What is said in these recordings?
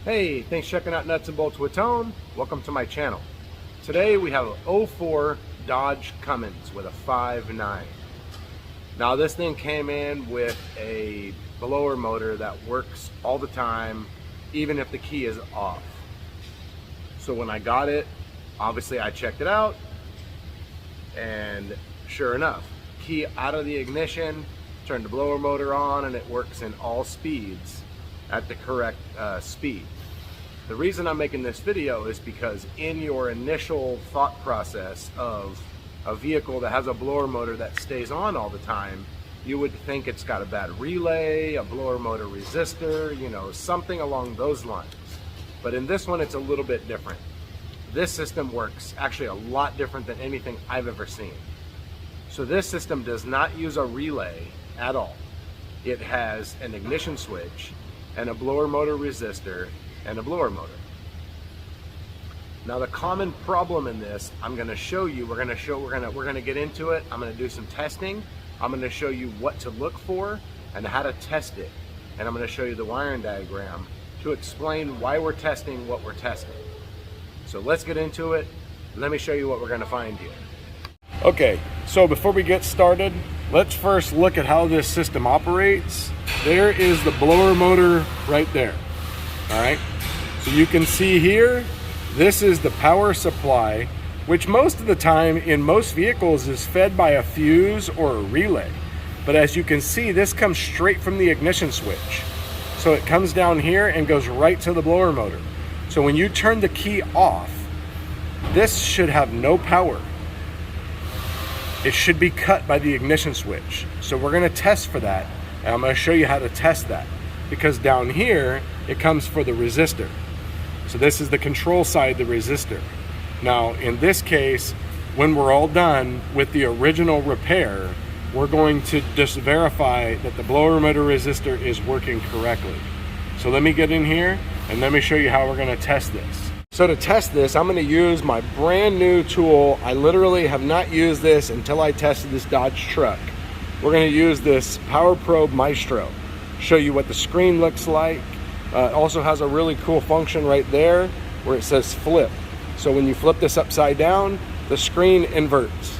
Hey, thanks for checking out Nuts and Bolts with Tone. Welcome to my channel. Today we have an 04 Dodge Cummins with a 5.9. Now this thing came in with a blower motor that works all the time, even if the key is off. So when I got it, obviously I checked it out, and sure enough, key out of the ignition, turn the blower motor on, and it works in all speeds at the correct speed. The reason I'm making this video is because in your initial thought process of a vehicle that has a blower motor that stays on all the time, you would think it's got a bad relay, a blower motor resistor, you know, something along those lines. But in this one, it's a little bit different. This system works actually a lot different than anything I've ever seen. So this system does not use a relay at all. It has an ignition switch and a blower motor resistor and a blower motor. Now the common problem in this, I'm going to show you. We're going to get into it. I'm going to do some testing. I'm going to show you what to look for and how to test it. And I'm going to show you the wiring diagram to explain why we're testing what we're testing. So let's get into it. Let me show you what we're going to find here. Okay, so before we get started, let's first look at how this system operates. There is the blower motor right there. All right, so you can see here, this is the power supply, which most of the time in most vehicles is fed by a fuse or a relay. But as you can see, this comes straight from the ignition switch. So it comes down here and goes right to the blower motor. So when you turn the key off, this should have no power. It should be cut by the ignition switch. So we're gonna test for that, and I'm gonna show you how to test that. Because down here, it comes for the resistor. So this is the control side, the resistor. Now, in this case, when we're all done with the original repair, we're going to just verify that the blower motor resistor is working correctly. So let me get in here and let me show you how we're gonna test this. So to test this, I'm gonna use my brand new tool. I literally have not used this until I tested this Dodge truck. We're gonna use this Power Probe Maestro. Show you what the screen looks like. It also has a really cool function right there where it says flip. So when you flip this upside down, the screen inverts.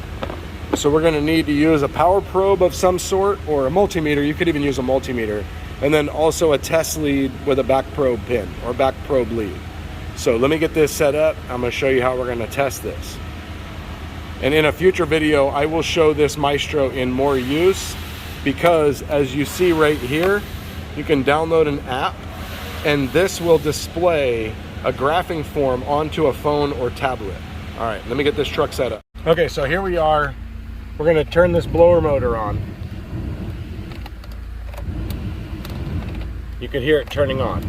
So we're gonna need to use a power probe of some sort or a multimeter. You could even use a multimeter. And then also a test lead with a back probe pin or back probe lead. So let me get this set up. I'm gonna show you how we're gonna test this. And in a future video, I will show this Maestro in more use, because as you see right here, you can download an app and this will display a graphing form onto a phone or tablet. All right, let me get this truck set up. Okay, so here we are. We're gonna turn this blower motor on. You can hear it turning on.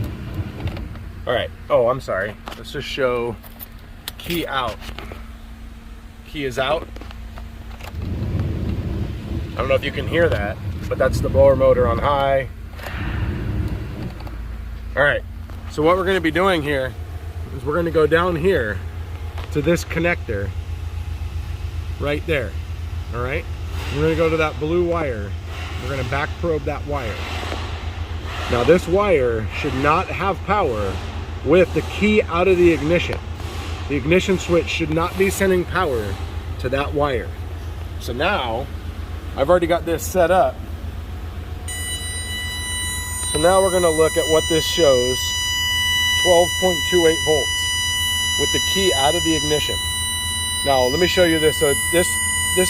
All right, oh, I'm sorry. Let's just show key out. Key is out. I don't know if you can hear that, but that's the blower motor on high. All right, so what we're gonna be doing here is we're gonna go down here to this connector right there, all right? We're gonna go to that blue wire. We're gonna back probe that wire. Now this wire should not have power with the key out of the ignition. The ignition switch should not be sending power to that wire. So now, I've already got this set up. So now we're gonna look at what this shows. 12.28 volts with the key out of the ignition. Now let me show you this. So this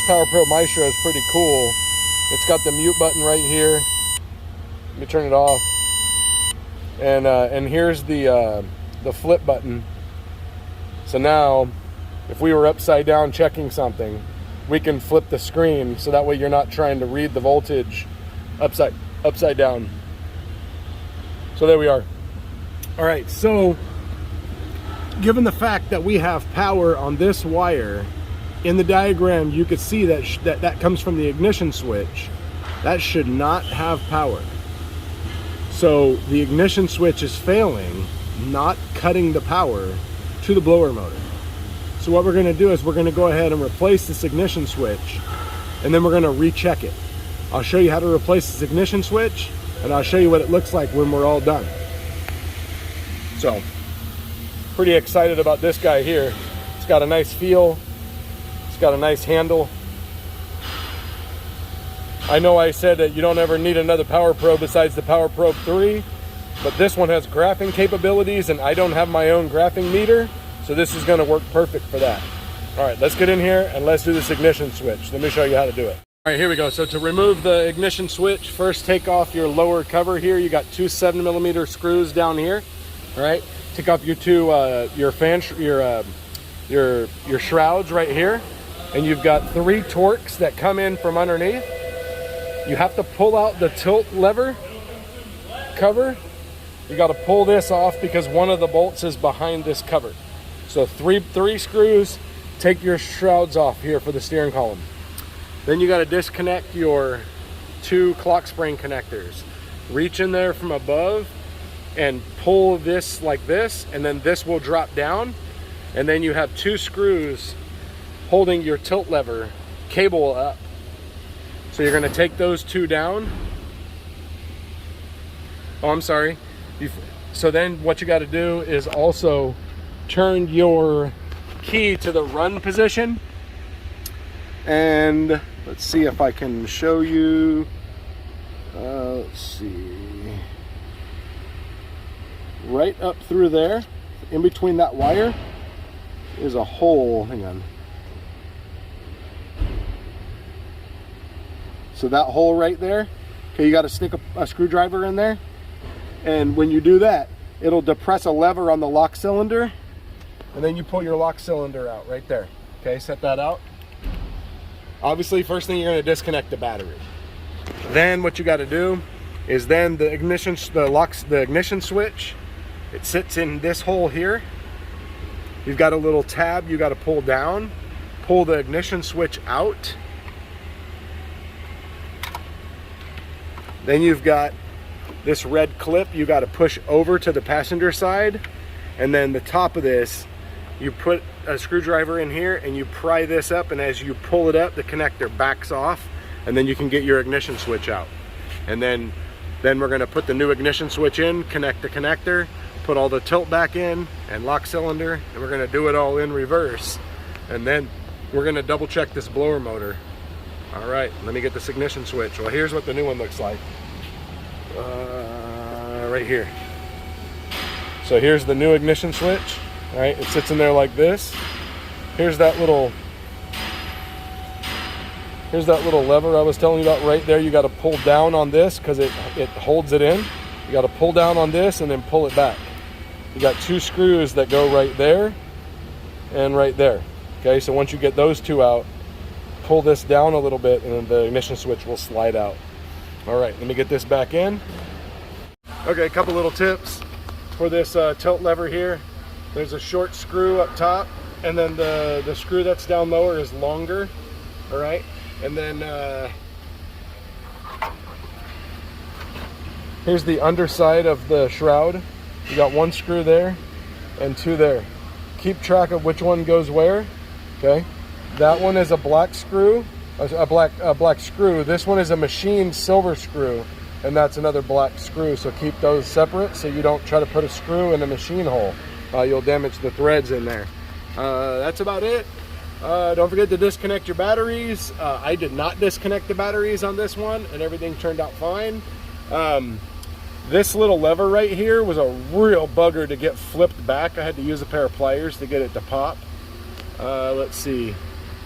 Power Probe Maestro is pretty cool. It's got the mute button right here. Let me turn it off. And here's the flip button. So now, if we were upside down checking something, we can flip the screen so that way you're not trying to read the voltage upside down. So there we are. All right, so given the fact that we have power on this wire, in the diagram you could see that comes from the ignition switch. That should not have power. So the ignition switch is failing, not cutting the power to the blower motor. So what we're gonna do is we're gonna go ahead and replace this ignition switch, and then we're gonna recheck it. I'll show you how to replace this ignition switch, and I'll show you what it looks like when we're all done. So pretty excited about this guy here. It's got a nice feel. It's got a nice handle. I know I said that you don't ever need another Power Probe besides the Power Probe 3, but this one has graphing capabilities and I don't have my own graphing meter, so this is going to work perfect for that. All right, let's get in here and let's do this ignition switch. Let me show you how to do it. All right, here we go. So to remove the ignition switch, first take off your lower cover here. You got two 7mm screws down here. All right, take off your two your shrouds right here, and you've got 3 TORX that come in from underneath. You have to pull out the tilt lever cover. You got to pull this off because one of the bolts is behind this cover. So three screws. Take your shrouds off here for the steering column. Then you got to disconnect your 2 clock spring connectors. Reach in there from above and pull this like this, and then this will drop down, and then you have 2 screws holding your tilt lever cable up. So you're going to take those 2 down. Oh, I'm sorry. So then what you got to do is also turn your key to the run position, and let's see if I can show you. Let's see, right up through there, in between that wire is a hole. Hang on. So that hole right there, okay, you got to stick a screwdriver in there, and when you do that, it'll depress a lever on the lock cylinder, and then you pull your lock cylinder out right there. Okay, set that out. Obviously, first thing, you're going to disconnect the battery. Then what you got to do is then the ignition switch, it sits in this hole here. You've got a little tab you got to pull down, pull the ignition switch out. Then you've got this red clip you got to push over to the passenger side, and then the top of this, you put a screwdriver in here and you pry this up, and as you pull it up, the connector backs off, and then you can get your ignition switch out. And then we're going to put the new ignition switch in, connect the connector, put all the tilt back in and lock cylinder, and we're going to do it all in reverse. And then we're going to double check this blower motor. All right, let me get this ignition switch. Well, here's what the new one looks like. Right here. So here's the new ignition switch. All right, it sits in there like this. Here's that little lever I was telling you about right there. You got to pull down on this because it holds it in. You got to pull down on this and then pull it back. You got 2 screws that go right there and right there. Okay, so once you get those 2 out, pull this down a little bit and then the ignition switch will slide out. All right, let me get this back in. Okay, a couple little tips for this tilt lever here. There's a short screw up top, and then the screw that's down lower is longer. All right, and then here's the underside of the shroud. You got 1 screw there and 2 there. Keep track of which one goes where. Okay, that one is a black screw, a black screw. This one is a machined silver screw, and that's another black screw. So keep those separate so you don't try to put a screw in a machine hole. You'll damage the threads in there. That's about it. Don't forget to disconnect your batteries. I did not disconnect the batteries on this one, and everything turned out fine. This little lever right here was a real bugger to get flipped back. I had to use a pair of pliers to get it to pop. Let's see.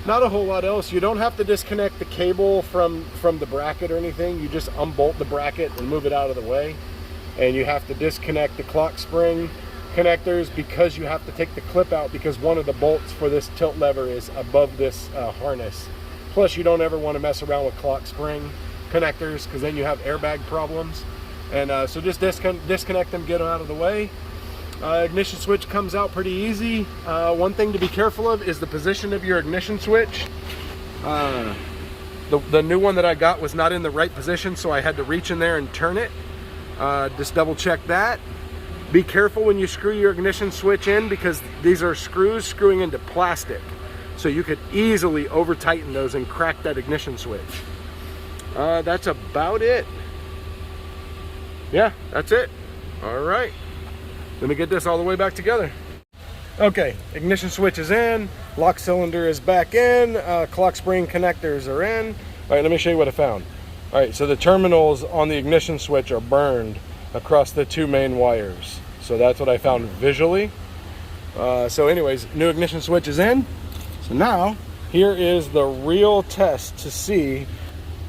Not a whole lot else. You don't have to disconnect the cable from the bracket or anything. You just unbolt the bracket and move it out of the way. And you have to disconnect the clock spring connectors because you have to take the clip out because one of the bolts for this tilt lever is above this harness. Plus, you don't ever want to mess around with clock spring connectors because then you have airbag problems. And so just disconnect them, get them out of the way. Ignition switch comes out pretty easy. One thing to be careful of is the position of your ignition switch. The new one that I got was not in the right position, so I had to reach in there and turn it. Just double check that. Be careful when you screw your ignition switch in because these are screws screwing into plastic. So you could easily over tighten those and crack that ignition switch. That's about it. Yeah, that's it. All right. let me get this all the way back together. Okay, ignition switch is in, lock cylinder is back in, clock spring connectors are in. All right, let me show you what I found. All right, so the terminals on the ignition switch are burned across the two main wires. So that's what I found visually. So anyways, new ignition switch is in. So now, here is the real test to see.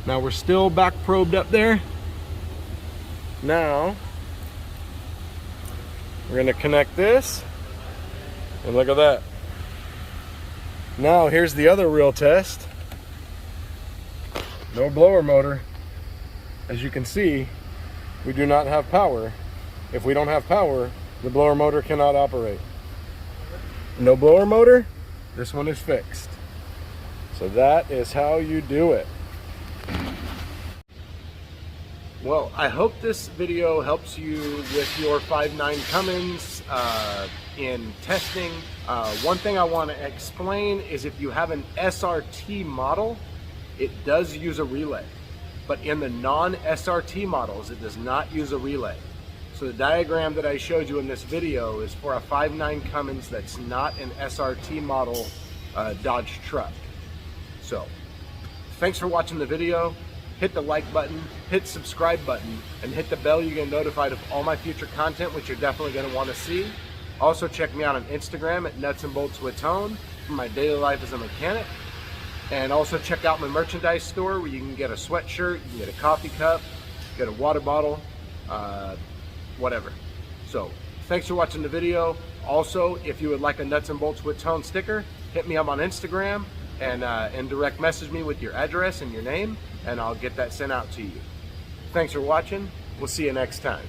Now we're still back probed up there. Now, we're gonna connect this, and look at that. Now here's the other real test. No blower motor. As you can see, we do not have power. If we don't have power, the blower motor cannot operate. No blower motor, this one is fixed. So that is how you do it. Well, I hope this video helps you with your 5.9 Cummins in testing. One thing I want to explain is if you have an SRT model, it does use a relay. But in the non-SRT models, it does not use a relay. So the diagram that I showed you in this video is for a 5.9 Cummins that's not an SRT model Dodge truck. So, thanks for watching the video. Hit the like button, hit subscribe button, and hit the bell. You get notified of all my future content, which you're definitely going to want to see. Also, check me out on Instagram at Nuts and Bolts with Tone for my daily life as a mechanic. And also check out my merchandise store where you can get a sweatshirt, you can get a coffee cup, get a water bottle, whatever. So, thanks for watching the video. Also, if you would like a Nuts and Bolts with Tone sticker, hit me up on Instagram and direct message me with your address and your name, and I'll get that sent out to you. Thanks for watching. We'll see you next time.